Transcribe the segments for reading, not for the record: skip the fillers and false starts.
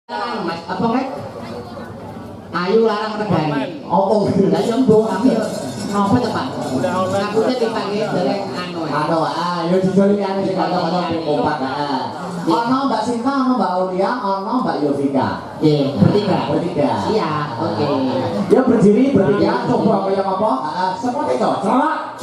Mas apa Mas? Ayu larang regane. Opo lha yo mbok aku yo ngopo to Pak? Aku teh dipanggil dereng anu. Anu yo dijoli ane sing kata-kata kompak. Ono Mbak Sinta, ono Mbak Aulia, ono Mbak Yovika. Nggih, bertiga. Siap. Oke. Yo berdiri bertiga coba kaya apa? Seperti itu. Selamat.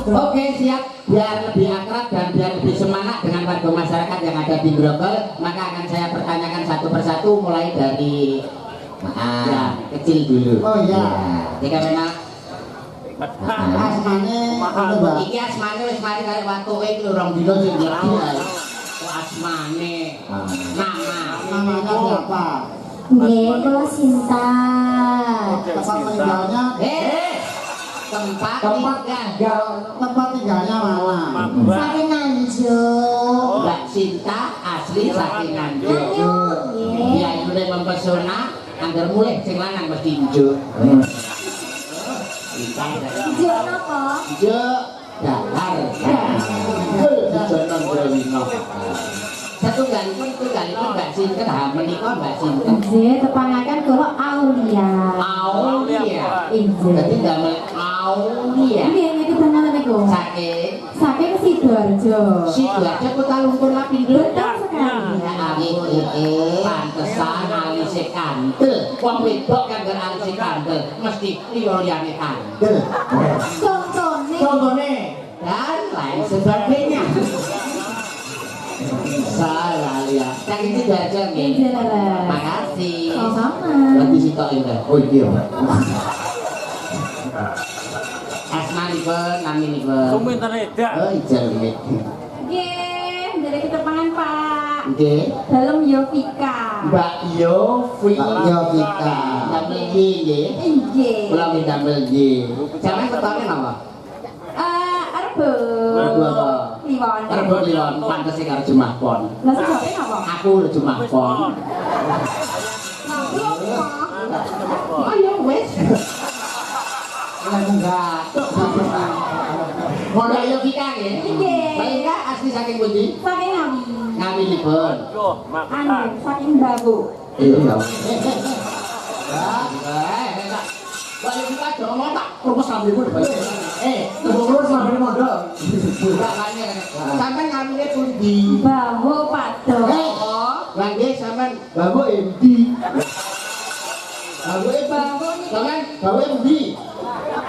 Oke, siap. Biar lebih akrab dan biar lebih semangat dengan warga masyarakat yang ada di Grogol, maka akan saya pertanyakan satu persatu mulai dari ya, kecil dulu. Oh iya. Jika memang asmane iki asmane wis mari kare watuke iki lho 2 dina sing dirawat. Asmane. namanya siapa? Nggih, kula Sinta. Tempat tinggalnya tempat tinggalnya mana? Saking Nganjuk. Mbak Sinta asli saking Nganjuk. Nganjuk, nggih. Ya mulai mempesona, anggar mulai sing lanang mesti njuk. Njuk napa? Njuk dalar. Jono Brewino. Satunggalipun Mbak Sinta, menika Mbak Sinta. Nggih, tepangaken kula Aulia. Aulia. Inggih. Dadi damel Aulia. Nggih, niku tenan niku. Saking Sidoarjo. Sidoarjo kota lumpur lapindo. Betul sekali. Pantesan alise kandel. Wong wedok kan ngger alise kandel, mesti liyane kandel. Contone. Dan lain sebagainya. Salah ya. Cak iki Sidoarjo nggih. Inggih, Leres. Makasih. Sama-sama. Berarti sitok ini. Oh iya. Asmanipun, naminipun. Komentar edak. Oh, ijalmi. Nggih, dari ketepangan Pak. Nggih. Dalem Yovika. Mbak Yovika. Damel nggih. Inggih. Kula damel nggih. Sampeyan ketone napa? Rebo apa? Kliwon. Rebo kliwon, pantes karo Jumah Pon. Lah sejoke napa? Aku lho Jumah Pon. Ayo wes. Lah enggak. Ngono ayo kita nggih. Nggih. Baiklah asli saking pundi? Saking Ngawi. Ngawinipun. Yo, maksa. Anu, saking Babu. Iya. Kalau kita jangan tak kurus sambil Terus sambil modal. sampai ngambilnya pundi. Babu Pado. Lagi sampai Babu MD. bawa Babu jangan bawa pundi.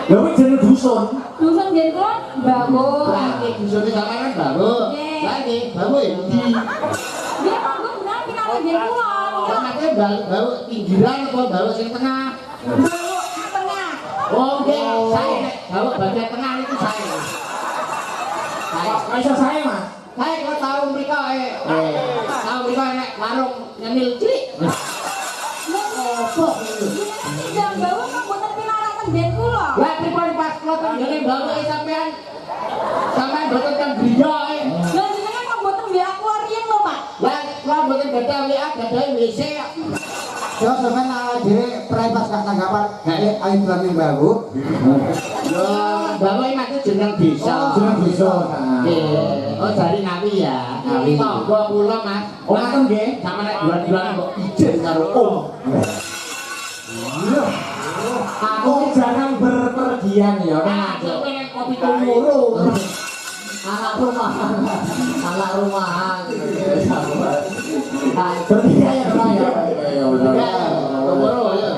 Babu jeneng dusun. dusun nggih kula Babu. Lagi dusunnya sampai kan bawa. Lagi bawa MD. Dia Babu benar pinangan nggih kula. Makanya bawa pinggiran apa bawa sing tengah. Babu tengah. Oke, saya bawa bagian tengah itu saya. Masa saya Mas. Saya kalau tahu mereka tahu mereka nek warung nyemil cilik. Opo? Sidang Babu kok mboten pinaraten nggih kula. Lah pripun pas kula tenggene bawa sampean mboten kan griya Lah jenengan kok mboten mbek akuarium lho, Pak. Lah kula mboten gadah WA gadah WC kok. Yo sampean dhewe privas gak tanggapan. Ayo berani Babu. Yo bawa iki maksud jeneng desa. Jeneng desa. Nggih. Oh dari Ngawi ya. Ngawi. Tangga kula Mas. Oh ngoten nggih. Sama nek bulan-bulan kok ijen karo Om. Aku jarang berpergian ya. Nah, pengen kopi tumuru. Anak rumahan. Anak rumahan. Bertiga ya Pak ya. Tumuru ya.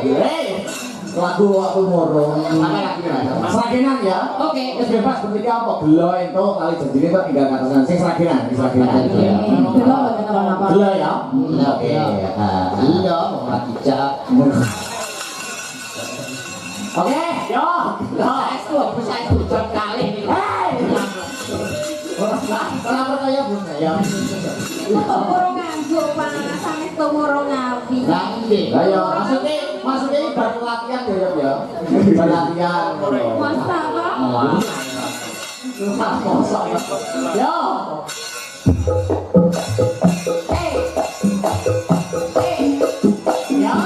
lagu waktu murung. Apa lagi Mas? Seragenan ya. Oke. Wis bebas ketika apa gelo itu kali jenenge kok tinggal katasan sing seragenan, seragenan. Belum apa-apa. Gelo ya. Oke. Iya, ora dijak. Oke, yo. Saya setuju kali ini. Hei. Ora percaya Bu ya. Murung nganggur Pak, sampe murung ngawi. Nanti. Lah ya maksudnya ini baru latihan ya ya. Baru latihan. Masa Pak? Masa. Yo. Hey. Hey. Ya.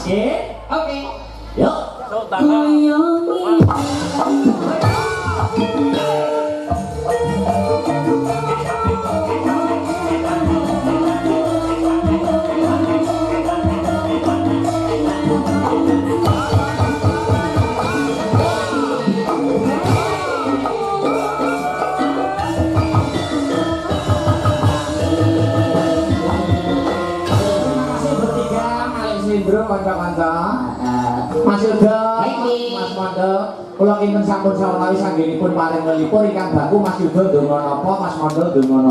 Oke. Yuk. Bro, kanca-kanca. Mas Yuda, Mas Mondo, kula kinten sampun sawetawis anggenipun paring ngelipur ingkang baku Mas Yuda ndonga napa, Mas Mondo ndonga napa.